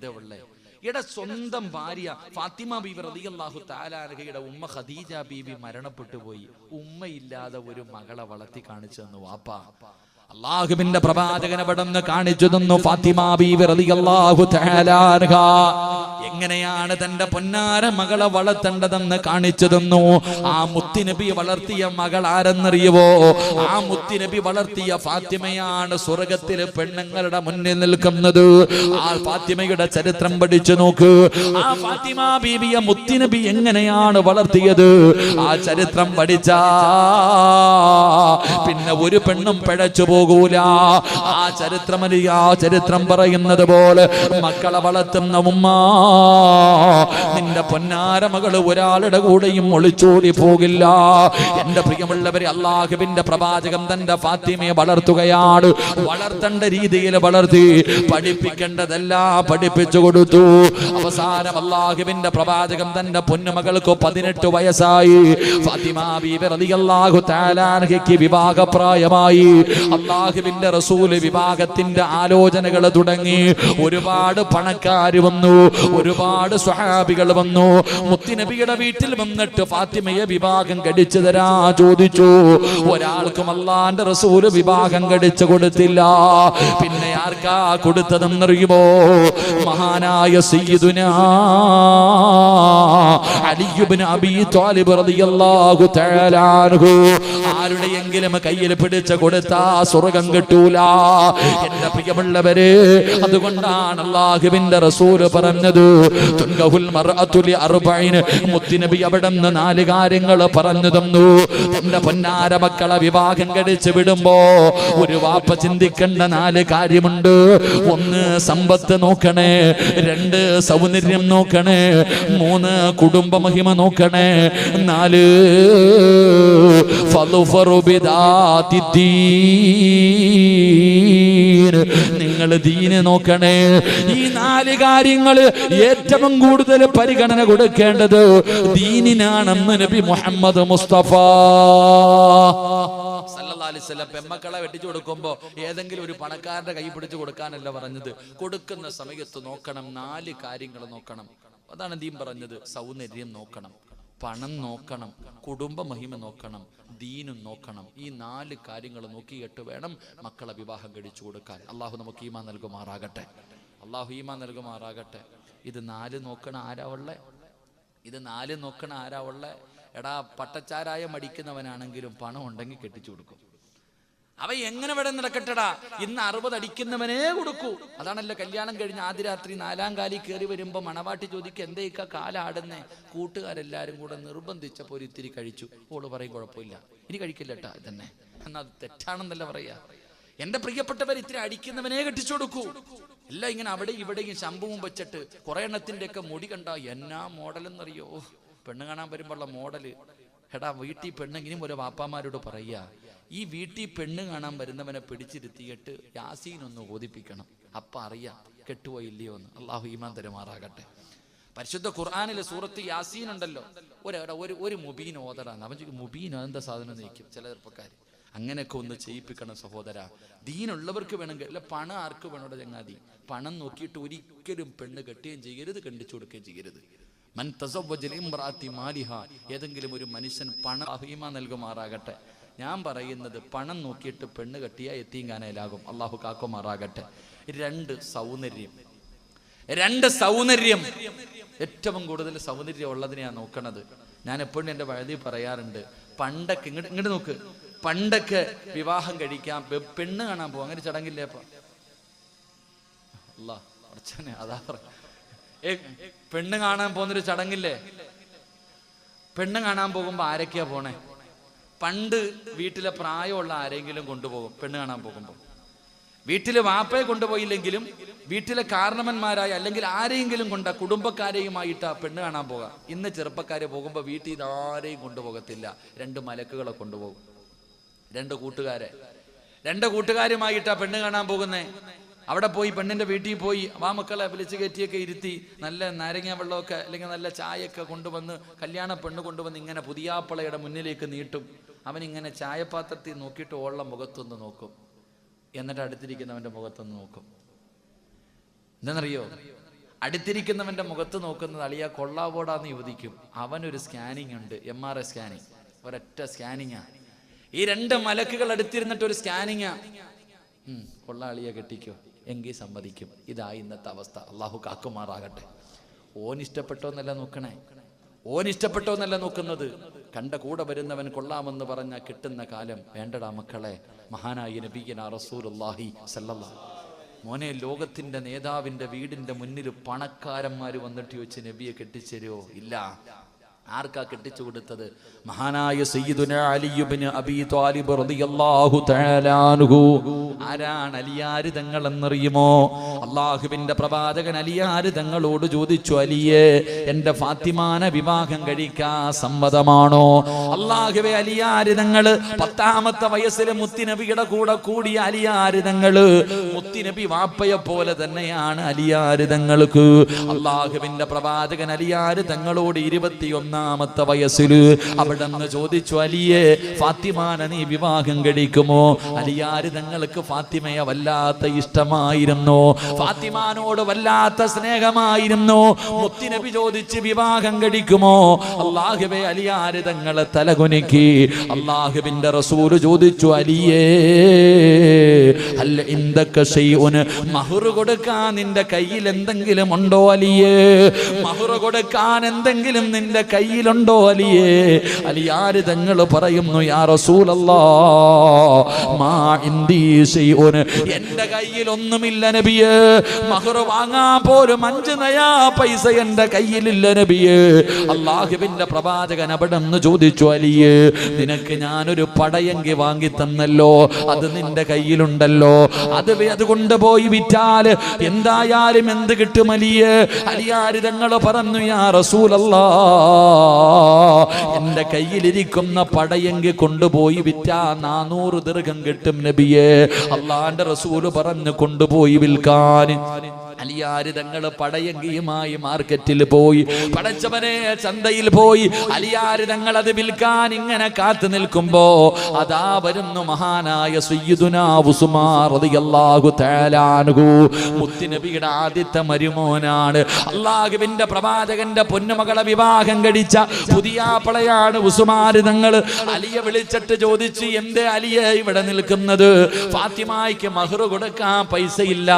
എന്താ ഉള്ളേ? ഇവിടെ സ്വന്തം ഭാര്യ ഫാത്തിമ ബീവി റളിയല്ലാഹു തആല അൻഹയുടെ ഉമ്മ ഖദീജ ബീവി മരണപ്പെട്ടു പോയി. ഉമ്മയില്ലാതെ ഒരു മകളെ വളർത്തി കാണിച്ചു തന്നു വാപ്പ. അല്ലാഹുവിന്റെ പ്രവാചകൻ അവിടുന്ന് കാണിച്ചു തന്നു ഫാത്തിമ ബീവി റളിയല്ലാഹു തആല അൻഹ എങ്ങനെയാണ് തന്റെ പൊന്നാര മകളെ വളർത്തേണ്ടതെന്ന് കാണിച്ചു തന്നു. ആ മുത്തുനബി വളർത്തിയ മകൾ ആരെന്നറിയുവോ? ആ മുത്തുനബി വളർത്തിയ ഫാത്തിമയാണ് സ്വർഗത്തിലെ പെണ്ണുങ്ങളുടെ മുന്നിൽ നിൽക്കുന്നത്. ആ ഫാത്തിമയുടെ ചരിത്രം പഠിച്ചു നോക്ക്. ആ ഫാത്തിമ ബീവിയെ മുത്തുനബി എങ്ങനെയാണ് വളർത്തിയത്? ആ ചരിത്രം പഠിച്ചാ പിന്നെ ഒരു പെണ്ണും പിഴച്ചു പോകൂല. ആ ചരിത്രം പറയുന്നത് പോലെ മക്കളെ വളർത്തുന്ന ഉമ്മ, നിന്റെ പൊന്നാര മകള് ഒരാളുടെ കൂടെയും ഒളിച്ചോടി പോകില്ല. എന്റെ പ്രിയമുള്ളവരെ, അല്ലാഹുവിന്റെ പ്രവാചകൻ തന്റെ ഫാത്തിമയെ വളർത്തുകയാണ്. വളർത്തേണ്ട രീതിയിൽ വളർത്തി, പഠിപ്പിക്കേണ്ടതെല്ലാം പഠിപ്പിച്ചു കൊടുത്തു. അവസാനം അല്ലാഹുവിന്റെ പ്രവാചകൻ തന്റെ പൊന്നുമകൾക്ക് 18 വയസ്സായി. ഫാത്തിമ ബീവി റളിയല്ലാഹു തആല അൻഹയ്ക്ക് വിവാഹപ്രായമായി. അല്ലാഹുവിന്റെ റസൂല് വിവാഹത്തിന്റെ ആലോചനകൾ തുടങ്ങി. ഒരുപാട് പണക്കാര് വന്നു, ഒരുപാട് സ്വഹാബികൾ വന്നു. മുത്തുനബിയുടെ വീട്ടിൽ വന്നിട്ട് ഫാത്തിമയെ വിവാഹം കഴിച്ചു തരാ ചോദിച്ചു. ഒരാൾക്കും അല്ലാഹുവിന്റെ റസൂല് വിവാഹം കഴിച്ചു കൊടുത്തില്ല. പിന്നെ ആർക്കാ കൊടുത്തതെന്നറിയുമോ? മഹാനായ സയ്യിദുനാ അലി ഇബ്നു അബീ ത്വാലിബ് റളിയല്ലാഹു തആല അൻഹു. ആരുടെയെങ്കിലും കയ്യിൽ പിടിച്ചു കൊടുത്താ സ്വർഗം കിട്ടൂല. എന്റെ പ്രിയമുള്ളവരെ, അതുകൊണ്ടാണ് അല്ലാഹുവിന്റെ റസൂല് പറഞ്ഞത് തുൻകഹുൽ മർഅതു ലി അർബഈൻ. മുത്തുനബി അവിടുന്ന് 4 കാര്യങ്ങൾ പറഞ്ഞു തന്നു. തന്റെ പൊന്നാര മക്കളെ വിവാഹം കഴിച്ചു വിടുമ്പോ ഒരു വാപ്പ ചിന്തിക്കേണ്ട 4 കാര്യമുണ്ട്. 1 സമ്പത്ത് നോക്കണേ, 2 സൗന്ദര്യം നോക്കണേ, 3 കുടുംബ മഹിമ നോക്കണേ, 4 ഫളുഫറു ബിദാതി ദീൻ, നിങ്ങൾ ദീന് നോക്കണേ. ഈ 4 കാര്യങ്ങൾ ഏറ്റവും കൂടുതൽ പരിഗണന കൊടുക്കേണ്ടത് ദീനിനാണെന്ന് നബി മുഹമ്മദ് മുസ്തഫ സല്ലല്ലാഹു അലൈഹി വസല്ലം. പെമ്മക്കളെ വെട്ടിച്ചു കൊടുക്കുമ്പോ ഏതെങ്കിലും ഒരു പണക്കാരന്റെ കൈ പിടിച്ചു കൊടുക്കാനല്ല പറഞ്ഞത്. കൊടുക്കുന്ന സമയത്ത് നോക്കണം, 4 കാര്യങ്ങൾ നോക്കണം. അതാണ് ദീൻ പറഞ്ഞത്. സൗന്ദര്യം നോക്കണം, പണം നോക്കണം, കുടുംബ മഹിമ നോക്കണം, ദീനും നോക്കണം. ഈ 4 കാര്യങ്ങൾ നോക്കിയിട്ട് വേണം മക്കളെ വിവാഹം കഴിച്ചു കൊടുക്കാൻ. അള്ളാഹു നമുക്ക് ഈമാൻ നൽകുമാറാകട്ടെ. അള്ളാഹു ഈമാൻ നൽകുമാറാകട്ടെ. ഇത് 4 നോക്കണ ആരാ ഉള്ളേ? ഇത് 4 നോക്കണ ആരാ ഉള്ളേ? എടാ, പട്ടച്ചാരായ മടിക്കുന്നവനാണെങ്കിലും പണം ഉണ്ടെങ്കിൽ കെട്ടിച്ചു കൊടുക്കും. അവ എങ്ങനെ ഇവിടെ നടക്കട്ടടാ? ഇന്ന് 60 അടിക്കുന്നവനേ കൊടുക്കൂ. അതാണല്ലോ കല്യാണം കഴിഞ്ഞ് ആദ്യ രാത്രി 4ാം കാലി കയറി വരുമ്പോ മണവാട്ടി ചോദിക്കുക, എന്തേക്ക കാലാടുന്നേ? കൂട്ടുകാരെല്ലാരും കൂടെ നിർബന്ധിച്ചപ്പോൾ ഒരു ഇത്തിരി കഴിച്ചു. ഓള് പറയും, കുഴപ്പമില്ല, ഇനി കഴിക്കില്ലട്ടാ ഇതന്നെ. എന്നാ അത് തെറ്റാണെന്നല്ല പറയാ. എന്റെ പ്രിയപ്പെട്ടവർ, ഇത്തിരി അടിക്കുന്നവനേ കെട്ടിച്ചു കൊടുക്കൂ. എല്ലാം ഇങ്ങനെ അവിടെ ഇവിടെയും ശമ്പുവും വെച്ചിട്ട് കുറെ എണ്ണത്തിന്റെ ഒക്കെ മുടി കണ്ട എന്നാ മോഡലെന്നറിയോ? പെണ്ണ് കാണാൻ വരുമ്പോഴുള്ള മോഡല്. എടാ, വീട്ടിൽ പെണ്ണെങ്കിലും ഒരു വാപ്പാമാരോട് പറയാ, ഈ വീട്ടിൽ പെണ്ണ് കാണാൻ വരുന്നവനെ പിടിച്ചിരുത്തിയിട്ട് യാസീനൊന്ന് ഓതിപ്പിക്കണം. അപ്പൊ അറിയാം കെട്ടുപോയില്ലയോ എന്ന്. അള്ളാഹു ഈമാൻ തരുമാറാകട്ടെ. പരിശുദ്ധ ഖുർആനിലെ സൂറത്ത് യാസീൻ ഉണ്ടല്ലോ. ഒരു മുബീൻ ഓതടാന്ന്. അവൻ ചോദിക്കും, മുബീനോ എന്താ സാധനം നയിക്കും ചില ചെറുപ്പക്കാർ. അങ്ങനെയൊക്കെ ഒന്ന് ചെയ്യിപ്പിക്കണം സഹോദര. ദീനുള്ളവർക്ക് വേണമെങ്കിൽ. അല്ല, പണം ആർക്ക് വേണോടെ ചങ്ങാതി? പണം നോക്കിയിട്ട് ഒരിക്കലും പെണ്ണ് കെട്ടുകയും ചെയ്യരുത്, കണ്ടിച്ചു കൊടുക്കുകയും ചെയ്യരുത്. മൻ തസവ്വജ ലിംറഅതി മാലിഹ, ഏതെങ്കിലും ഒരു മനുഷ്യൻ പണം ഈമാൻ നൽകുമാറാകട്ടെ. ഞാൻ പറയുന്നത്, പണം നോക്കിയിട്ട് പെണ്ണ് കെട്ടിയ യതീംഖാനയിലാകും. അള്ളാഹു കാക്കുമാറാകട്ടെ. 2 സൗന്ദര്യം. ഏറ്റവും കൂടുതൽ സൗന്ദര്യം ഉള്ളതിനെയാണ് നോക്കണത്. ഞാൻ എപ്പോഴും എൻ്റെ വഴുതി പറയാറുണ്ട്, പണ്ടൊക്കെ ഇങ്ങോട്ട് നോക്ക്, പണ്ടൊക്കെ വിവാഹം കഴിക്കാൻ പെണ്ണ് കാണാൻ പോകും. അങ്ങനെ ചടങ്ങില്ലേ? അപ്പൊ അല്ലാ അർച്ചനെ അതാ പറഞ്ഞു, പെണ്ണ് കാണാൻ പോകുന്നൊരു ചടങ്ങില്ലേ? പെണ്ണ് കാണാൻ പോകുമ്പോ ആരൊക്കെയാ പോണേ? പണ്ട് വീട്ടിലെ പ്രായമുള്ള ആരെങ്കിലും കൊണ്ടുപോകും പെണ്ണ് കാണാൻ പോകുമ്പോൾ. വീട്ടിലെ വാപ്പയെ കൊണ്ടുപോയില്ലെങ്കിലും വീട്ടിലെ കാരണവന്മാരായ അല്ലെങ്കിൽ ആരെയെങ്കിലും കൊണ്ട കുടുംബക്കാരെയുമായിട്ടാ പെണ്ണ് കാണാൻ പോകാം. ഇന്ന് ചെറുപ്പക്കാരെ പോകുമ്പോൾ വീട്ടിൽ നിന്ന് ആരെയും കൊണ്ടുപോകത്തില്ല. 2 മലക്കുകളെ കൊണ്ടുപോകും. 2 കൂട്ടുകാരുമായിട്ടാ പെണ്ണ് കാണാൻ പോകുന്നേ. അവിടെ പോയി പെണ്ണിന്റെ വീട്ടിൽ പോയി വാ മക്കളെ വിളിച്ച് കയറ്റിയൊക്കെ ഇരുത്തി നല്ല നാരങ്ങ വെള്ളമൊക്കെ അല്ലെങ്കിൽ നല്ല ചായയൊക്കെ കൊണ്ടുവന്ന് കല്യാണ പെണ്ണ് കൊണ്ടുവന്ന് ഇങ്ങനെ പുതിയാപ്പളയുടെ മുന്നിലേക്ക് നീട്ടും. അവനിങ്ങനെ ചായപാത്രത്തിൽ നോക്കിയിട്ട് ഓളുടെ മുഖത്തൊന്ന് നോക്കും, എന്നിട്ട് അടുത്തിരിക്കുന്നവന്റെ മുഖത്തൊന്ന് നോക്കും. എന്താണെന്നറിയോ? അടുത്തിരിക്കുന്നവന്റെ മുഖത്ത് നോക്കുന്നത് അളിയ കൊള്ളാവോടാന്ന് യോജിക്കും. അവനൊരു സ്കാനിങ് ഉണ്ട്, MRI സ്കാനിങ്, ഒരൊറ്റ സ്കാനിങ്ങാ. ഈ 2 മലക്കുകൾ അടുത്തിരുന്നിട്ട് ഒരു സ്കാനിങ്ങാ. കൊള്ളാളിയെ കെട്ടിക്കോ, എങ്കിൽ സമ്മതിക്കും. ഇതായി ഇന്നത്തെ അവസ്ഥ. അള്ളാഹു കാക്കുമാറാകട്ടെ. ഓൻ ഇഷ്ടപ്പെട്ടോന്നല്ല നോക്കണേ, ഓൻ ഇഷ്ടപ്പെട്ടോന്നല്ല നോക്കുന്നത്. കണ്ട കൂടെ വരുന്നവൻ കൊള്ളാമെന്ന് പറഞ്ഞ കിട്ടുന്ന കാലം വേണ്ടടാ മക്കളെ. മഹാനായ നബിയനാ റസൂലുള്ളാഹി സല്ലല്ലാഹു. മോനെ, ലോകത്തിന്റെ നേതാവിന്റെ വീടിന്റെ മുന്നിൽ പണക്കാരന്മാര് വന്നിട്ട് ചോദിച്ച് നബിയെ കെട്ടിച്ചേരോ? ഇല്ല. ആർക്കാ കെട്ടിച്ചു കൊടുത്തത്? മഹാനായ സയ്യിദുനാ അലി ഇബ്നു അബീ ത്വാലിബ് റളിയല്ലാഹു തആല അൻഹു. ആരാണ് അലിയാർ തങ്ങൾ എന്നറിയുമോ? അല്ലാഹുവിന്റെ പ്രവാചകൻ അലിയാർ തങ്ങളോട് ചോദിച്ചു, അലിയേ, എന്റെ ഫാത്തിമാനെ വിവാഹം കഴിക്കാൻ സമ്മതമാണോ? അല്ലാഹുവേ, അലിയാർ തങ്ങൾ 10ാമത്തെ വയസ്സിൽ മുത്തുനബിയുടെ കൂടെ കൂടിയ അലിയാർ തങ്ങൾ, മുത്തുനബി വാപ്പയെ പോലെ തന്നെയാണ് അലിയാർ തങ്ങൾക്ക്. അല്ലാഹുവിന്റെ പ്രവാചകൻ അലിയാർ തങ്ങളോട് 21ാമത്തെ വയസ്സിൽ അവിടെ നിന്ന് ചോദിച്ചു, അലിയെ, ഫാത്തിമാനെ നീ വിവാഹം കഴിക്കുമോ? അലിയാർ തങ്ങൾക്ക് ഫാത്തിമയെ വല്ലാത്ത ഇഷ്ടമായിരുന്നു, ഫാത്തിമാനോട് വല്ലാത്ത സ്നേഹമായിരുന്നു. മുത്തുനബി ചോദിച്ച് വിവാഹം കഴിക്കുമോ? അല്ലാഹുവേ, അലിയാർ തങ്ങളെ തലകുനിക്കി. അല്ലാഹുവിന്റെ റസൂൽ ചോദിച്ചു, അലിയേ, അല്ല ഇന്ദക ശൈഉൻ, മഹ്ർ കൊടുക്കാൻ നിന്റെ കയ്യിൽ എന്തെങ്കിലും ഉണ്ടോ അലിയേ? മഹ്ർ കൊടുക്കാൻ എന്തെങ്കിലും നിന്റെ കയ്യിലുണ്ടോ അലിയേ? അലിയാർ തങ്ങൾ പറയുന്നു, യാ റസൂലല്ലാഹ്, മാ ഇൻദീ ശൈഉൻ, എന്റെ കയ്യിൽ ഒന്നുമില്ല നബിയേ. മഹ്ർ വാങ്ങാൻ പോലും 5 നയാ പൈസ എന്റെ കയ്യിലില്ല നബിയേ. അല്ലാഹുവിന്റെ പ്രവാചകൻ അവിടെ നിന്ന് ചോദിച്ചു, അലിയേ, നിനക്ക് ഞാനൊരു പടയങ്കി വാങ്ങി തന്നല്ലോ, അത് നിന്റെ കയ്യിലുണ്ടല്ലോ, അത് കൊണ്ടുപോയി വിറ്റാൽ എന്തായാലും എന്ത് കിട്ടും അലിയേ? അലിയാർ തങ്ങൾ പറഞ്ഞു, യാ റസൂലല്ലാഹ്, എന്റെ കയ്യിലിരിക്കുന്ന പടയങ്കി കൊണ്ടുപോയി വിറ്റാ 400 ദിർഹം കിട്ടും നബിയേ. അള്ളാന്റെ റസൂല് പറഞ്ഞു, കൊണ്ടുപോയി വിൽക്കാൻ. അലിയാർ തങ്ങൾ പടയങ്കിയുമായി മാർക്കറ്റിൽ പോയി, പടച്ചവനെ ചന്തയിൽ പോയി. അലിയാർ തങ്ങൾ അത് വിൽക്കാൻ ഇങ്ങനെ കാത്തു നിൽക്കുമ്പോ അതാ വരുന്നു മഹാനായ സയ്യിദുനാ ഉസ്മാൻ റളിയല്ലാഹു തആല അൻഹു. മുത്തുനബിയുടെ ആദ്യത്തെ മരുമോനാണ്. അല്ലാഹുവിന്റെ പ്രവാചകന്റെ പൊന്നുമകളെ വിവാഹം കഴിച്ച പുതിയ പളയാണ് ഉസ്മാൻ തങ്ങൾ. അലിയെ വിളിച്ചിട്ട് ചോദിച്ചു, എന്തേ അലിയെ ഇവിടെ നിൽക്കുന്നത്? ഫാത്തിമായ്ക്ക് മഹ്ർ കൊടുക്കാൻ പൈസയില്ല,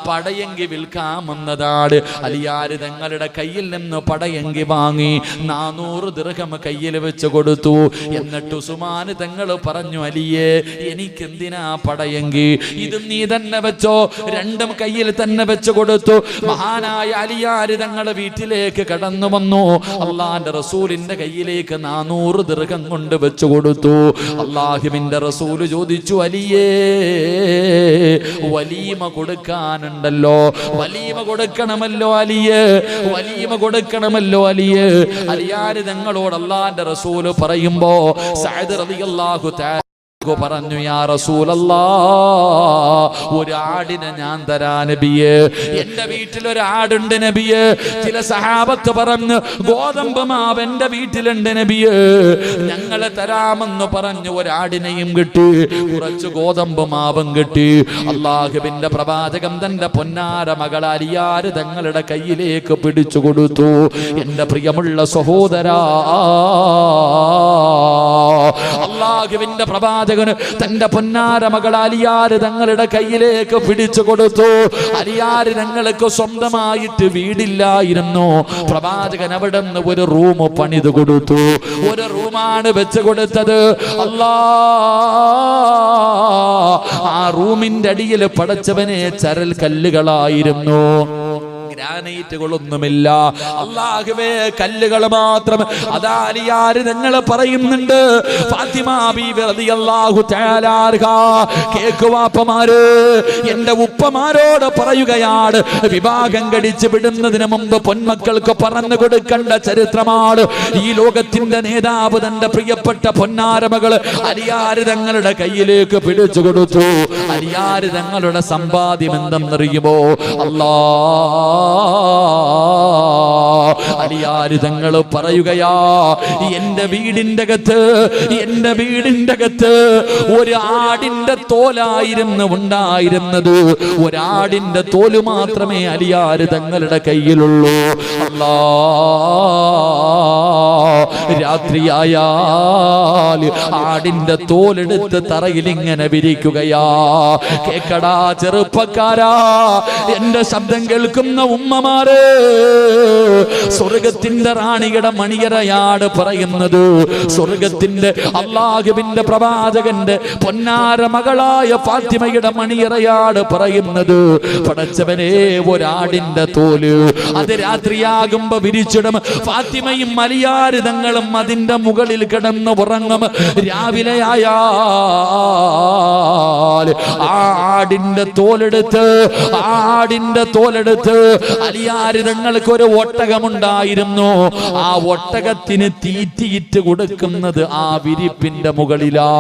പടയങ്കി വിൽക്കാമെന്നതാണ്. അലിയാർ തങ്ങളുടെ കയ്യിൽ നിന്ന് പടയങ്കി വാങ്ങി 400 ദിർഹം കയ്യിൽ വെച്ച് കൊടുത്തു. എന്നിട്ട് ഉസ്മാൻ തങ്ങൾ പറഞ്ഞു, അലിയെ, എനിക്കെന്തിനാ പടയങ്കി? ഇത് നീ തന്നെ വെച്ചോ. 2ഉം കയ്യിൽ തന്നെ വെച്ച് കൊടുത്തു. മഹാനായ അലിയാർ തങ്ങൾ വീട്ടിലേക്ക് കടന്നു വന്നു. അള്ളാന്റെ റസൂലിന്റെ കയ്യിലേക്ക് 400 ദിർഹം കൊണ്ട് വെച്ചു കൊടുത്തു. അല്ലാഹുവിന്റെ റസൂൽ ചോദിച്ചു, അലിയേ, വലീമ കൊടുക്കാനുണ്ടല്ലോ, വലീമ കൊടുക്കണമല്ലോ അലിയേ, വലീമ കൊടുക്കണമല്ലോ അലിയേ. അലിയാർ തങ്ങളോട് അള്ളാന്റെ റസൂൽ പറയുമ്പോ സഅദ് റളിയല്ലാഹു തആല പറഞ്ഞു, യാ റസൂലല്ലാഹ്, ഒരു ആടിനെ ഞാൻ തരാ നബിയേ. എന്റെ വീട്ടിൽ ഒരു ആടുണ്ട് നബിയേ. ചില സഹാബത്ത് പറഞ്ഞു, ഗോതമ്പ് മാവ് എന്റെ വീട്ടിലുണ്ട് നബിയേ, ഞങ്ങളെ തരാമെന്ന് പറഞ്ഞു ഒരാടിനെയും കിട്ടി, കുറച്ച് ഗോതമ്പ് മാവും കിട്ടി. അല്ലാഹുവിന്റെ പ്രവാചകൻ തന്റെ പൊന്നാര മകൾ അലിയാർ തങ്ങളുടെ കയ്യിലേക്ക് പിടിച്ചു കൊടുത്തു. എന്റെ പ്രിയമുള്ള സഹോദരാ, അല്ലാഹുവിന്റെ പ്രവാചകൻ തന്റെ പൊന്നാര മകൾ അലിയാർ തങ്ങളുടെ കയ്യിലേക്ക് പിടിച്ചു കൊടുത്തു. അലിയാർ തങ്ങൾക്ക് സ്വന്തമായിട്ട് വീടില്ലായിരുന്നു. പ്രവാചകൻ അവിടെ നിന്ന് ഒരു റൂം പണിത് കൊടുത്തു. ഒരു റൂമാണ് വെച്ച് കൊടുത്തത്. ആ റൂമിന്റെ അടിയിൽ പടച്ചവനെ ചരൽ കല്ലുകളായിരുന്നു, ഗ്രാനൈറ്റുകളൊന്നുമില്ല. അല്ലാഹുവേ, കല്ലുകൾ മാത്രം. അതാ അലിയാർ തങ്ങൾ പറയുന്നുണ്ട്, ഫാത്തിമ ബീവി റളിയല്ലാഹു തആല അൻഹാ, കേക്കുവാപ്പമാര് എന്റെ ഉപ്പമാരോട് പറയുകയാണ്, വിവാഹം കഴിച്ച് വിടുന്നതിന് മുമ്പ് പൊന്മക്കൾക്ക് പറഞ്ഞു കൊടുക്കേണ്ട ചരിത്രമാണ്. ഈ ലോകത്തിന്റെ നേതാവ് തന്റെ പ്രിയപ്പെട്ട പൊന്നാരമകൾ അലിയാർ തങ്ങളുടെ കയ്യിലേക്ക് പിടിച്ചു കൊടുത്തു. അലിയാർ തങ്ങളുടെ സമ്പാദ്യം എന്തെന്നറിയുമോ? അല്ലാഹ്, അലിയാർ അലിയാര് തങ്ങൾ പറയുകയാ, എന്റെ വീടിന്റെ അകത്ത് ഒരു ആടിന്റെ തോലായിരുന്നു ഉണ്ടായിരുന്നത്. ഒരാടിന്റെ തോല് മാത്രമേ അലിയാര് തങ്ങളുടെ കയ്യിലുള്ളൂ. അല്ലാ, രാത്രിയായാൽ ആടിന്റെ തോലെടുത്ത് തറയിൽ ഇങ്ങനെ വിരിക്കുകയാ. കേക്കടാ ചെറുപ്പക്കാരാ, എന്റെ ശബ്ദം കേൾക്കുന്ന ഉമ്മമാര്, സ്വർഗത്തിന്റെ റാണിയുടെ മണിയറയാട് പറയുന്നത്. സ്വർഗത്തിന്റെ അല്ലാഹുവിന്റെ പ്രവാചകന്റെ പൊന്നാര മകളായ ഫാത്തിമയുടെ മണിയറയാട് പറയുന്നത്. പടച്ചവനെ, ഒരാടിന്റെ തോല് അത് രാത്രിയാകുമ്പോ വിരിച്ചിടും. ഫാത്തിമയും അലിയാര് തങ്ങളും അതിന്റെ മുകളിൽ കിടന്ന് ഉറങ്ങും. രാവിലെ ആയാൽ ആടിന്റെ തോലെടുത്ത് അലിയാര് തങ്ങൾക്ക് ഒരു ഒട്ടകമുണ്ടായിരുന്നു. ആ ഒട്ടകത്തിന് തീറ്റിയിട്ട് കൊടുക്കുന്നത് ആ വിരിപ്പിന്റെ മുകളിലാ.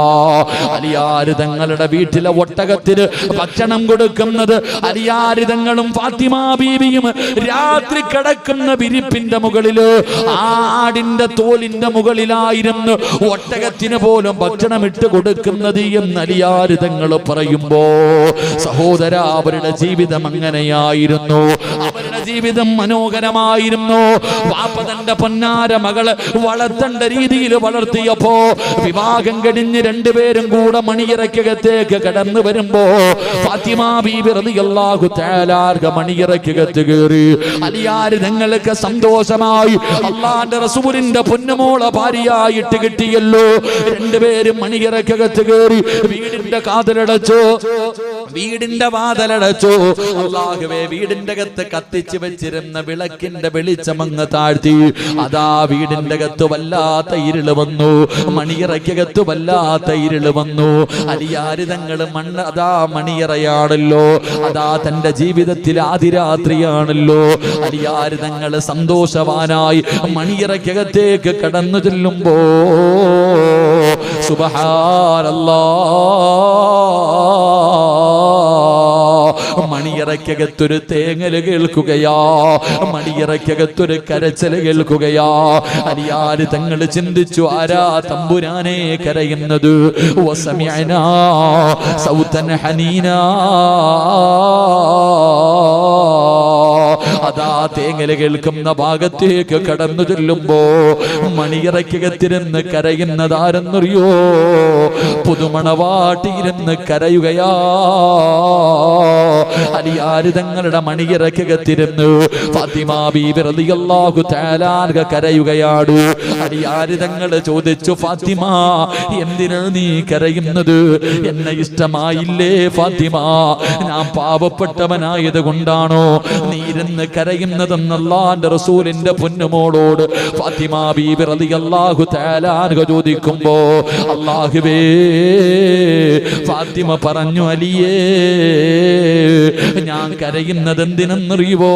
അലിയാര് തങ്ങളുടെ വീട്ടിലെ ഒട്ടകത്തിന് ഭക്ഷണം കൊടുക്കുന്നത് അലിയാര് തങ്ങളും ഫാത്തിമ ബീവിയും രാത്രി കിടക്കുന്ന വിരിപ്പിന്റെ മുകളില് ആടിന്റെ തോലിന്റെ മുകളിലായിരുന്നു ഒട്ടകത്തിന് പോലും ഭക്ഷണം ഇട്ട് കൊടുക്കുന്നത് എന്ന് അലിയാര് തങ്ങൾ പറയുമ്പോ, സഹോദര, അവരുടെ ജീവിതം അങ്ങനെയായിരുന്നു. അവരുടെ ജീവിതം മനോഹരമായിരുന്നു. വാപ്പ തന്റെ പൊന്നാര മകള് വളർത്തേണ്ട രീതിയിൽ വളർത്തിയപ്പോ വിവാഹം കഴിഞ്ഞ് രണ്ടുപേരും കൂടെ മണിയറയ്ക്കകത്തേക്ക് കടന്നു വരുമ്പോ ഫാത്തിമ ബീബി റളിയല്ലാഹു തആല മണിയറയ്ക്കകത്ത് കയറി. അലിയാര് തങ്ങൾക്ക് സന്തോഷമായി. അല്ലാഹുവിന്റെ റസൂലിന്റെ പൊന്നുമോളെ ഭാര്യയായിട്ട് കിട്ടിയല്ലോ. രണ്ടുപേരും മണിയറയ്ക്കകത്ത് കയറി വീടിന്റെ വാതിലടച്ചു. അല്ലാഹുവേ, വീടിന്റെ അകത്ത് കത്തിച്ചു വെച്ചിരുന്ന വിളക്കിന്റെ വെളിച്ചമങ്ങ് താഴ്ത്തി. അതാ വീടിന്റെ അകത്ത് വല്ലാത്ത ഇരുള് വന്നു. മണിയറയ്ക്കകത്ത് വല്ലാത്ത ഇരുള് വന്നു. അലിയാര് തങ്ങൾ അതാ മണിയറയാണല്ലോ, അതാ തന്റെ ജീവിതത്തിൽ ആദിരാത്രിയാണല്ലോ. അലിയാര് തങ്ങൾ സന്തോഷവാനായി മണിയറയ്ക്കകത്തേക്ക് കടന്നു ചെല്ലുമ്പോ സുബ്ഹാനല്ലാഹ്, മണിയറയ്ക്കകത്തൊരു തേങ്ങല് കേൾക്കുകയാ. മണിയറയ്ക്കകത്തൊരു കരച്ചല് കേൾക്കുകയാ. അലിയാര് തങ്ങൾ ചിന്തിച്ചു, ആരാ തമ്പുരാനെ കരയുന്നത്? വസമിഅനാ സൗതൻ ഹനീനാ. അതാ തേങ്ങല് കേൾക്കുന്ന ഭാഗത്തേക്ക് കടന്നു ചെല്ലുമ്പോ മണിയറയ്ക്കകത്തിരുന്ന് കരയുന്നതാരെന്നറിയോ? പുതുമണവാട്ടിയിരുന്ന് കരയുകയാ. അലിയാര് തങ്ങളുടെ മണിയറയ്ക്കകത്തിരുന്ന് ഫാത്തിമ ബീബി റളിയല്ലാഹു തആല കരയുകയാണ്. അലിയാര് തങ്ങൾ ചോദിച്ചു, ഫാത്തിമ, എന്തിനാണ് നീ കരയുന്നത്? എന്നെ ഇഷ്ടമായില്ലേ ഫാത്തിമ? ഞാൻ പാവപ്പെട്ടവനായത് കൊണ്ടാണോ നീ ഇരുന്ന് കരയുന്നതെന്ന് അല്ലാഹുവിന്റെ റസൂലിന്റെ പൊന്നുമോളോട് ഫാത്തിമ ബീബി റളിയല്ലാഹു തആല ചോദിക്കുമ്പോ, അല്ലാഹുവേ, ഫാത്തിമ പറഞ്ഞു, അലിയേ, ഞാൻ കരയുന്നത് എന്തിനെന്നറിയുവോ?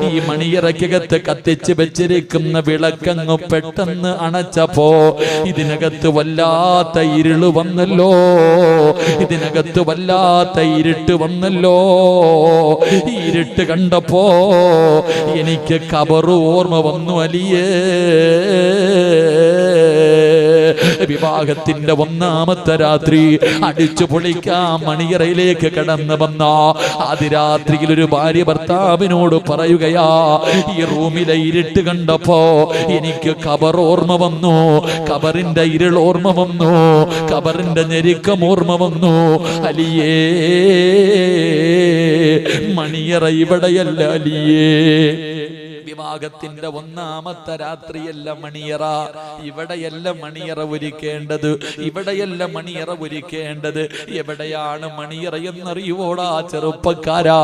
ഈ മണിയറയ്ക്കകത്ത് കത്തിച്ച് വെച്ചിരിക്കുന്ന വിളക്കങ്ങ് പെട്ടെന്ന് അണച്ചപ്പോ ഇതിനകത്ത് വല്ലാത്ത ഇരുള് വന്നല്ലോ. ഇതിനകത്ത് വല്ലാത്ത ഇരുട്ട് വന്നല്ലോ. ഈ ഇരുട്ട് കണ്ടപ്പോ എനിക്ക് ഖബറ് ഓർമ്മ വന്നു അലിയേ. വിവാഹത്തിന്റെ ഒന്നാമത്തെ രാത്രി അടിച്ചു പൊളിക്കാൻ മണിയറയിലേക്ക് കടന്നു വന്ന ആദിരാത്രിയിൽ ഒരു ഭാര്യ ഭർത്താവിനോട് പറയുകയാ, ഈ റൂമിലെ ഇരുട്ട് കണ്ടപ്പോ എനിക്ക് ഖബർ ഓർമ്മ വന്നു, ഖബറിന്റെ ഇരുൾ ഓർമ്മ വന്നു, ഖബറിന്റെ ഞെരുക്കം ഓർമ്മ വന്നു. അലിയേ, മണിയറ ഇവിടെയല്ല അലിയേ. വിവാഹത്തിന്റെ ഒന്നാമത്തെ രാത്രിയല്ല മണിയറ, ഇവിടെയല്ല മണിയറ ഒരുക്കേണ്ടത്, ഇവിടെയല്ല മണിയറ ഒരുക്കേണ്ടത്. എവിടെയാണ് മണിയറ എന്നറിയുവോടാ ചെറുപ്പക്കാരാ?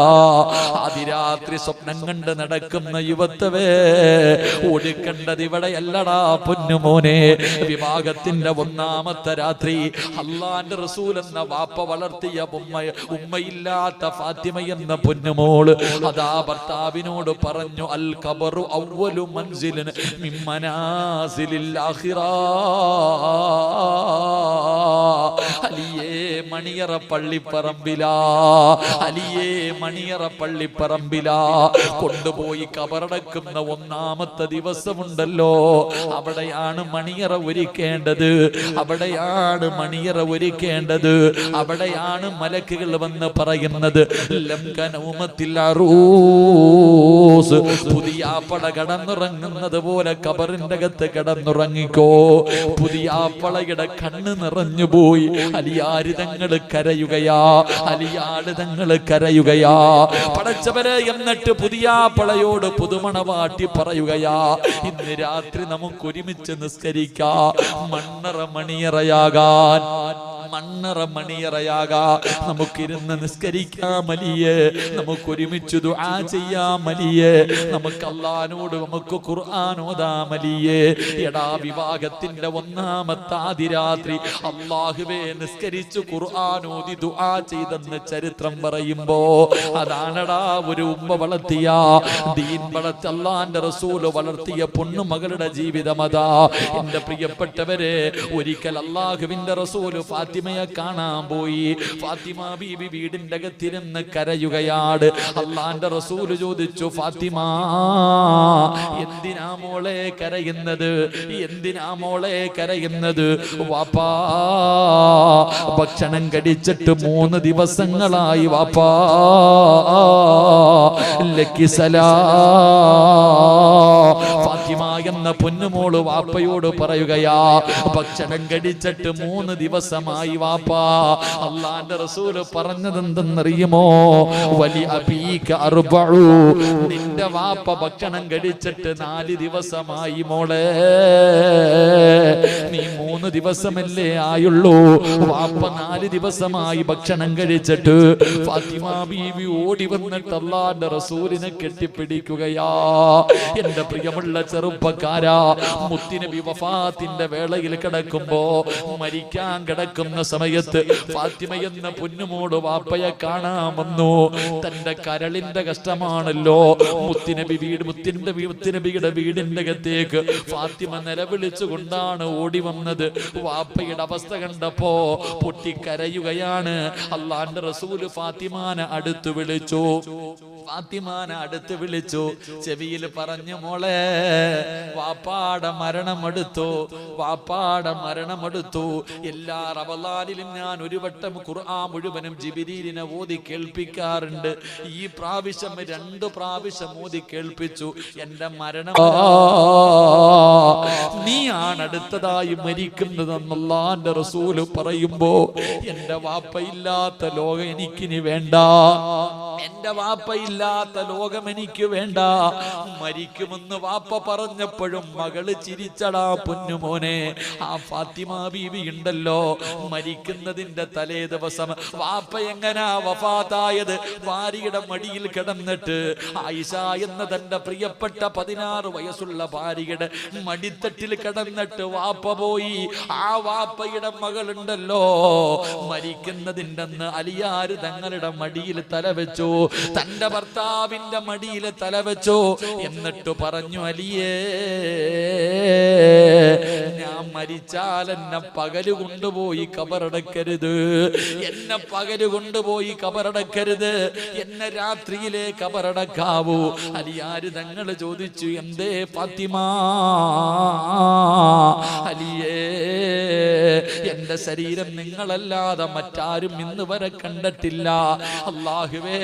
അതിരാത്രി സ്വപ്നം കണ്ട് നടക്കുന്ന യുവത്വേ, ഒടുക്കേണ്ടത് ഇവിടെയല്ലടാ പൊന്നുമോനെ. വിവാഹത്തിന്റെ ഒന്നാമത്തെ രാത്രി അല്ലാഹുവിന്റെ റസൂൽ എന്ന വാപ്പ വളർത്തിയ ഉമ്മയില്ലാത്ത ഫാത്തിമ എന്ന പൊന്നുമോള് അതാ ഭർത്താവിനോട് പറഞ്ഞു, അൽ ഖബറു അവ്വലു മൻസിലിൻ മിൻ മനാസിലിൽ ആഖിറ. അലിയേ, മണിയറ പള്ളിപ്പറമ്പിലാ, അലിയേ മണിയറ പള്ളിപ്പറമ്പിലാ കൊണ്ടുപോയി കബറടക്കുന്ന ഒന്നാമത്തെ ദിവസമുണ്ടല്ലോ, അവിടെയാണ് മണിയറ ഒരുക്കേണ്ടത്, അവിടെയാണ് മണിയറ ഒരുക്കേണ്ടത്. അവിടെയാണ് മലക്കുകൾ വന്ന് പറയുന്നത്, പുതിയ പട കടന്നുറങ്ങുന്നത് പോലെ കബറിന്റെ അകത്ത് കിടന്നുറങ്ങിക്കോ. പുതിയ പളയുടെ കണ്ണ് നിറഞ്ഞുപോയി. അലിയാരിതങ്ങൾ കരയുകയാ, അലിയാടുതങ്ങൾ കരയുകയാ. പടച്ചവരെ, എന്നിട്ട് പുതിയ പളയോട് പുതുമണവാട്ടി പറയുകയാ, ഇന്ന് രാത്രി നമുക്ക് ഒരുമിച്ച് നിസ്കരിക്കാം. മണ്ണറ മണിയറയാകാൻ, മണ്ണറ മണിയറയാകാ, നമുക്കിരുന്ന് നിസ്കരിക്കാം അലിയേ, നമുക്ക് ഒരുമിച്ച് ദുആ ചെയ്യാം അലിയേ, നമുക്ക് അല്ലാഹുവോട് നമുക്ക് ഖുർആൻ ഓതാം അലിയേ. എടാ, വിവാഹത്തിന്റെ ഒന്നാമത്തെ ആദിരാത്രി അല്ലാഹുവേ നിസ്കരിച്ചു ഖുർആൻ ഓതി ദുആ ചെയ്തെന്ന് ചരിത്രം പറയുമ്പോ, അതാണടാ ഒരു ഉമ്മ വളർത്തിയ ദീൻ വളർത്തി അല്ലാഹുവിന്റെ റസൂൽ വളർത്തിയ പൊന്നുമകളുടെ ജീവിതം. അതാ എന്റെ പ്രിയപ്പെട്ടവരെ, ഒരിക്കൽ അല്ലാഹുവിന്റെ റസൂൽ ഫാത്തിമയെ കാണാൻ പോയി. ഫാത്തിമ ബീബി വീടിന്റെ അകത്തിരുന്ന് കരയുകയാണ്. അല്ലാഹുവിന്റെ റസൂൽ ചോദിച്ചു, ഫാത്തിമ എന്തിനാ മോളെ കരയുന്നത്, എന്തിനാ മോളെ കരയുന്നത്? വാപ്പാ ഭക്ഷണം കഴിച്ചിട്ട് 3 ദിവസങ്ങളായി വാപ്പാ, ലക്കിസലാ. ഫാത്തിമ എന്ന പൊന്നുമോള് വാപ്പയോട് പറയുകയാ, ഭക്ഷണം കഴിച്ചിട്ട് 3 ദിവസമായി വാപ്പാ. അല്ലാഹുവിന്റെ റസൂൽ പറഞ്ഞതെന്തെന്നറിയുമോ? വലി അബീക അർബഉ, നിന്റെ വാപ്പ ഭക്ഷണം കഴിച്ചിട്ട് 4 ദിവസമായി മോളെ, നീ 3 ദിവസമല്ലേ ആയുള്ളൂ, വാപ്പ 4 ദിവസമായി ഭക്ഷണം കഴിച്ചിട്ട്. ഫാത്തിമ ബീവി ഓടി വന്നിട്ട് അല്ലാഹുവിന്റെ റസൂലിനെ കെട്ടിപ്പിടിക്കുകയാ. എന്റെ പ്രിയമുള്ള ചെറുപ്പക്കാരാ, മുത്തുനബി വഫാത്തിന്റെ വേളയിൽ കിടക്കുമ്പോ, മരിക്കാൻ കിടക്കുന്ന സമയത്ത് ഫാത്തിമ എന്ന പൊന്നുമോട് വാപ്പയെ കാണാൻ വന്നു. തന്റെ കരളിന്റെ കഷ്ടമാണല്ലോ. മുത്തുനബിയുടെ വീടിന്റെ അകത്തേക്ക് ഫാത്തിമ നിലവിളിച്ചുകൊണ്ടാണ് ഓടി വന്നത്. വാപ്പയുടെ അവസ്ഥ കണ്ടപ്പോ പൊട്ടിക്കരയുകയാണ്. അല്ലാഹുവിന്റെ റസൂല് ഫാത്തിമാനെ അടുത്ത് വിളിച്ചു, ഫാത്തിമാനെ അടുത്ത് വിളിച്ചു, ചെവിയിൽ പറഞ്ഞു, മോളെ വാപ്പാടെ മരണമെടുത്തു, വാപ്പാടെ മരണമെടുത്തു. എല്ലാ റമളാനിലും ഞാൻ ഒരു വട്ടം ഖുർആൻ മുഴുവനും ജിബ്രീലിനെ ഓതി കേൾപ്പിക്കാറുണ്ട്. ഈ പ്രാവശ്യം 2 പ്രാവശ്യം ഓതി കേൾപ്പിച്ചു. എന്റെ മരണം നീയാണ് അടുത്തതായി മരിക്കുന്നതെന്ന് അല്ലാഹുവിന്റെ റസൂല് പറയുമ്പോ, എന്റെ വാപ്പയില്ലാത്ത ലോകം എനിക്കിനി വേണ്ട, എന്റെ വാപ്പയില്ലാത്ത ലോകം എനിക്ക് വേണ്ട. മരിക്കുമെന്ന് വാപ്പ പറഞ്ഞപ്പോഴും മകള് ചിരിച്ചടാ പൊന്നുമോനെ. ആ ഫാത്തിമ ബീവി ഉണ്ടല്ലോ, മരിക്കുന്നതിന്റെ തലേ ദിവസം വാപ്പ എങ്ങനാ വഫാത്തായത്? ഭാര്യയുടെ മടിയിൽ കിടന്നിട്ട്, ആയിഷ എന്ന തന്റെ പ്രിയപ്പെട്ട 16 വയസ്സുള്ള ഭാര്യയുടെ മടിത്തട്ടിൽ കിടന്നിട്ട് വാപ്പ പോയി. ആ വാപ്പയുടെ മകളുണ്ടല്ലോ, മരിക്കുന്നതിന്റെ അന്ന് അലിയാര് തങ്ങളുടെ മടിയിൽ തലവെച്ചു, തന്റെ ഭർത്താവിന്റെ മടിയിൽ തലവെച്ചു. എന്നിട്ട് പറഞ്ഞു, അലിയേ ഞാൻ മരിച്ചാൽ എന്നെ പകല് കൊണ്ടുപോയി കബറടക്കരുത്, എന്നെ പകല് കൊണ്ടുപോയി കബറടക്കരുത്, എന്നെ രാത്രിയിലെ കബറടക്കാവൂ. അലിയാര് തങ്ങൾ ചോദിച്ചു, എന്തേ ഫാത്തിമ? അലിയേ, എന്റെ ശരീരം നിങ്ങളല്ലാതെ മറ്റാരും ഇന്ന് വരെ കണ്ടിട്ടില്ല. അല്ലാഹുവേ,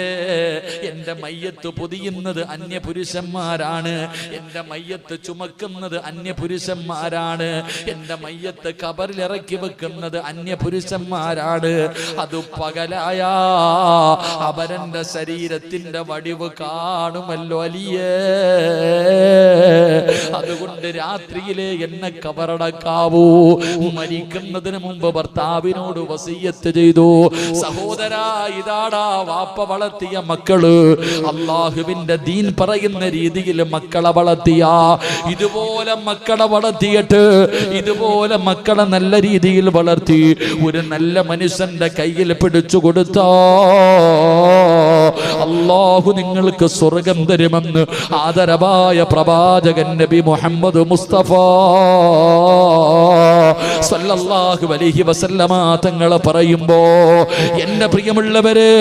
എന്റെ മയ്യത്ത് പൊതിയുന്നത് അന്യപുരുഷന്മാരാണ്, എന്റെ മയ്യത്ത് ചുമക്കുന്നത് അന്യപുരുഷന്മാരാണ്, എന്റെ മയ്യത്ത് കബറിൽ ഇറക്കി വെക്കുന്നത് അന്യപുരുഷന്മാരാണ്. അത് പകലായ അവരന്റെ ശരീരത്തിന്റെ വടിവ് കാണുമല്ലോ അലിയേ. അതുകൊണ്ട് രാത്രിയിലെ എന്നെ കബറടക്കാവൂ. മരിക്കുന്നതിന് മുമ്പ് ഭർത്താവിനോട് വസിയ്യത്ത് ചെയ്തു. സഹോദരാ, ഇതാടാ വാപ്പ വളർത്തിയ മക്കള്. അള്ളാഹുവിന്റെ ദീൻ പറയുന്ന രീതിയിൽ മക്കളെ വളർത്തിയ, ഇതുപോലെ മക്കളെ വളർത്തിയിട്ട്, ഇതുപോലെ മക്കളെ നല്ല രീതിയിൽ വളർത്തി ഒരു നല്ല മനുഷ്യന്റെ കയ്യിൽ പിടിച്ചു കൊടുത്തോ, അല്ലാഹു നിങ്ങൾക്ക് സ്വർഗം തരുമെന്ന് ആദരവായ പ്രവാചകൻ നബി മുഹമ്മദ് മുസ്തഫ സല്ലല്ലാഹു അലൈഹി വസല്ലമ തങ്ങൾ പറയുമ്പോ എന്റെ പ്രിയമുള്ളവരെ,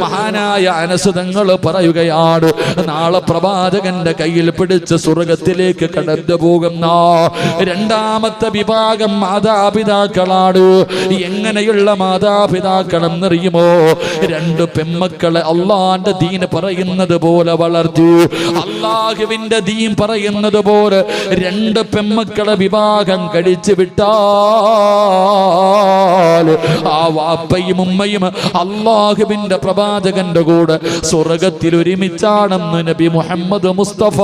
മഹാനായ അനസ് തങ്ങൾ പറയുകയാണ്, നാളെ പ്രവാചകന്റെ കയ്യിൽ പിടിച്ച് സ്വർഗത്തിലേക്ക് കടന്നു പോകുന്ന രണ്ടാമത്തെ വിഭാഗം മാതാപിതാക്കളാണ്. എങ്ങനെയുള്ള മാതാപിതാക്കളെന്നറിയുമോ? രണ്ട് പെൺമക്കളെ അള്ളാന്റെ ദീൻ പറയുന്നത് പോലെ വളർത്തി, അള്ളാഹുവിന്റെ ദീൻ പറയുന്നത് പോലെ രണ്ട് പെൺമക്കളെ വിവാഹം കഴിച്ചു വിട്ടാൽ ആ വാപ്പയും ഉമ്മയും അള്ളാഹുവിന്റെ പ്രവാചകന്റെ കൂടെ സ്വർഗത്തിൽ ഒരുമിച്ചാണെന്ന് നബി മുഹമ്മദ് മുസ്തഫ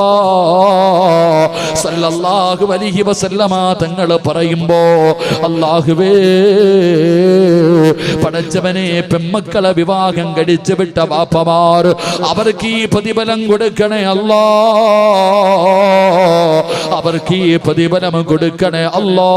സല്ലല്ലാഹു അലൈഹി വസല്ലമ തങ്ങൾ പറയുമ്പോ, അല്ലാഹുവേ പടച്ചവനെ, പെൺമക്കളെ വിവാഹം കഴിച്ചു വിട്ട വാപ്പമാർ അവർക്ക് ഈ പ്രതിഫലം കൊടുക്കണേ അല്ലാ, അവർക്ക് ഈ പ്രതിഫലം കൊടുക്കണേ അല്ലാ.